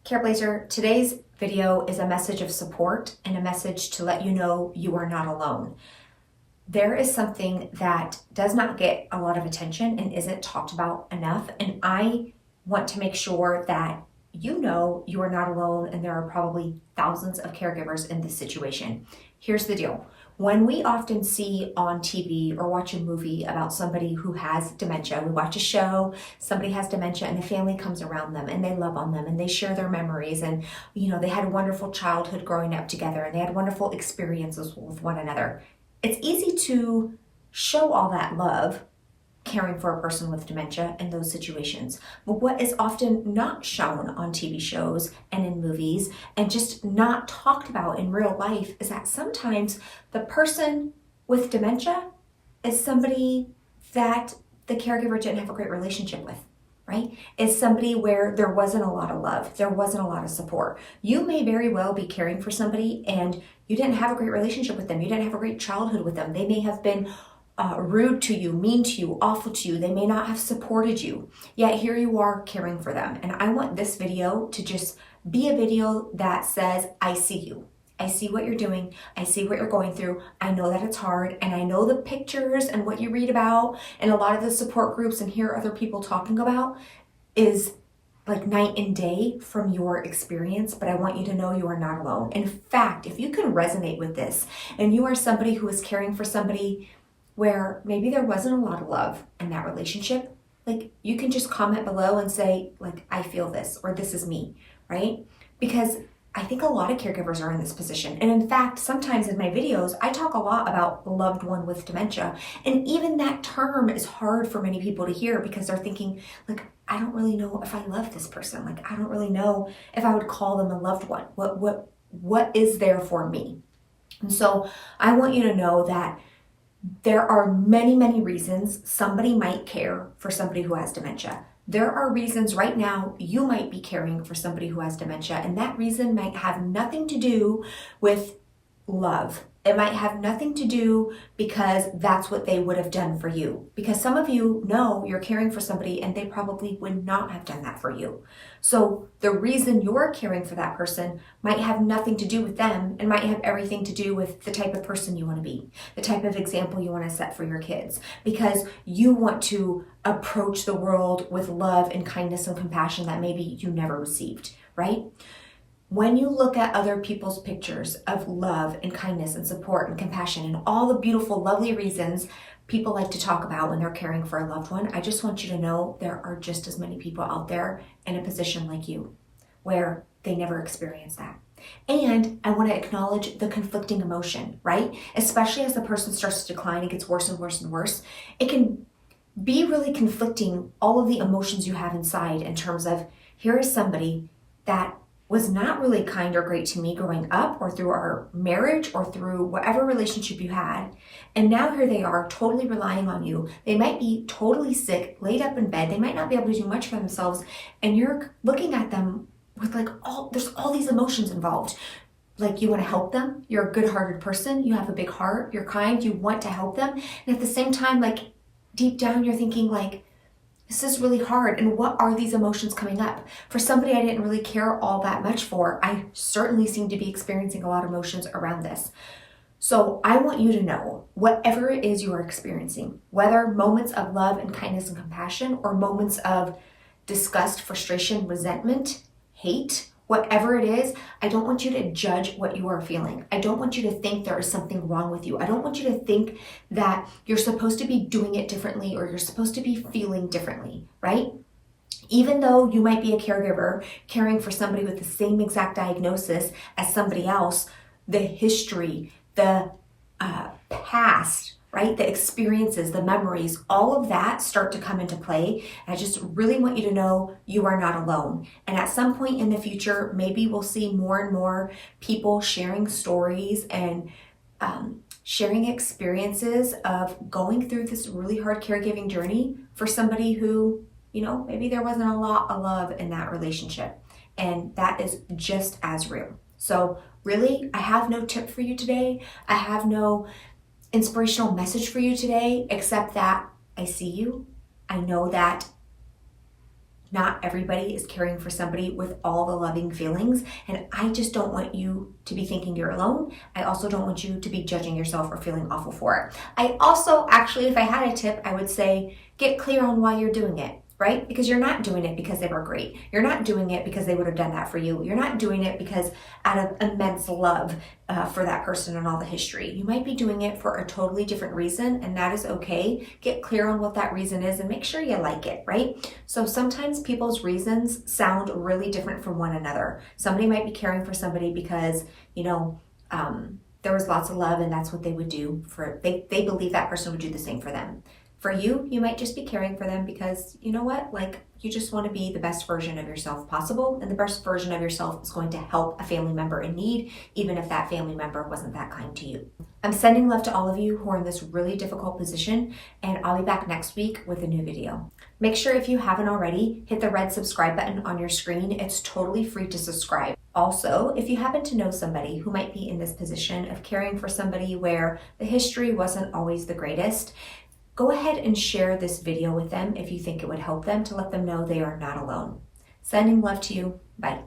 Careblazer, today's video is a message of support and a message to let you know you are not alone. There is something that does not get a lot of attention and isn't talked about enough, and I want to make sure that you know you are not alone, and there are probably thousands of caregivers in this situation. Here's the deal. When we often see on TV or watch a movie about somebody who has dementia, we watch a show, somebody has dementia and the family comes around them and they love on them and they share their memories and, they had a wonderful childhood growing up together and they had wonderful experiences with one another. It's easy to show all that love caring for a person with dementia in those situations. But what is often not shown on TV shows and in movies and just not talked about in real life is that sometimes the person with dementia is somebody that the caregiver didn't have a great relationship with, right? Is somebody where there wasn't a lot of love, there wasn't a lot of support. You may very well be caring for somebody and you didn't have a great relationship with them. You didn't have a great childhood with them. They may have been rude to you, mean to you, awful to you. They may not have supported you, yet here you are caring for them. And I want this video to just be a video that says, I see you. I see what you're doing. I see what you're going through. I know that it's hard. And I know the pictures and what you read about and a lot of the support groups and hear other people talking about is like night and day from your experience, but I want you to know you are not alone. In fact, if you can resonate with this and you are somebody who is caring for somebody where maybe there wasn't a lot of love in that relationship, like you can just comment below and say, like, I feel this, or this is me, right? Because I think a lot of caregivers are in this position. And in fact, sometimes in my videos, I talk a lot about loved one with dementia. And even that term is hard for many people to hear because they're thinking, like, I don't really know if I love this person. Like, I don't really know if I would call them a loved one. What is there for me? And so I want you to know that there are many, many reasons somebody might care for somebody who has dementia. There are reasons right now you might be caring for somebody who has dementia, and that reason might have nothing to do with love. It might have nothing to do because that's what they would have done for you. Because some of you know you're caring for somebody and they probably would not have done that for you. So the reason you're caring for that person might have nothing to do with them and might have everything to do with the type of person you want to be, the type of example you want to set for your kids, because you want to approach the world with love and kindness and compassion that maybe you never received, right? When you look at other people's pictures of love and kindness and support and compassion and all the beautiful, lovely reasons people like to talk about when they're caring for a loved one, I just want you to know there are just as many people out there in a position like you where they never experienced that. And I want to acknowledge the conflicting emotion, right? Especially as the person starts to decline, it gets worse and worse and worse. It can be really conflicting, all of the emotions you have inside in terms of, here is somebody that was not really kind or great to me growing up or through our marriage or through whatever relationship you had. And now here they are totally relying on you. They might be totally sick, laid up in bed. They might not be able to do much for themselves. And you're looking at them with there's all these emotions involved. Like you want to help them. You're a good-hearted person. You have a big heart. You're kind. You want to help them. And at the same time, like deep down, you're thinking like, this is really hard. And what are these emotions coming up? For somebody I didn't really care all that much for, I certainly seem to be experiencing a lot of emotions around this. So I want you to know, whatever it is you are experiencing, whether moments of love and kindness and compassion or moments of disgust, frustration, resentment, hate, whatever it is, I don't want you to judge what you are feeling. I don't want you to think there is something wrong with you. I don't want you to think that you're supposed to be doing it differently or you're supposed to be feeling differently, right? Even though you might be a caregiver caring for somebody with the same exact diagnosis as somebody else, the history, the past, right? The experiences, the memories, all of that start to come into play. And I just really want you to know you are not alone. And at some point in the future, maybe we'll see more and more people sharing stories and sharing experiences of going through this really hard caregiving journey for somebody who, maybe there wasn't a lot of love in that relationship. And that is just as real. So really, I have no tip for you today. I have no inspirational message for you today, except that I see you. I know that Not everybody is caring for somebody with all the loving feelings, and I just don't want you to be thinking you're alone. I also don't want you to be judging yourself or feeling awful for it. I also, actually, if I had a tip, I would say get clear on why you're doing it, right? Because you're not doing it because they were great. You're not doing it because they would have done that for you. You're not doing it because out of immense love for that person and all the history. You might be doing it for a totally different reason, and that is okay. Get clear on what that reason is and make sure you like it, right? So sometimes people's reasons sound really different from one another. Somebody might be caring for somebody because, there was lots of love and that's what they would do for, they believe that person would do the same for them. For you, you might just be caring for them because, you know what, you just want to be the best version of yourself possible, and the best version of yourself is going to help a family member in need, even if that family member wasn't that kind to you. I'm sending love to all of you who are in this really difficult position, and I'll be back next week with a new video. Make sure, if you haven't already, hit the red subscribe button on your screen. It's totally free to subscribe. Also, if you happen to know somebody who might be in this position of caring for somebody where the history wasn't always the greatest, go ahead and share this video with them if you think it would help them, to let them know they are not alone. Sending love to you. Bye.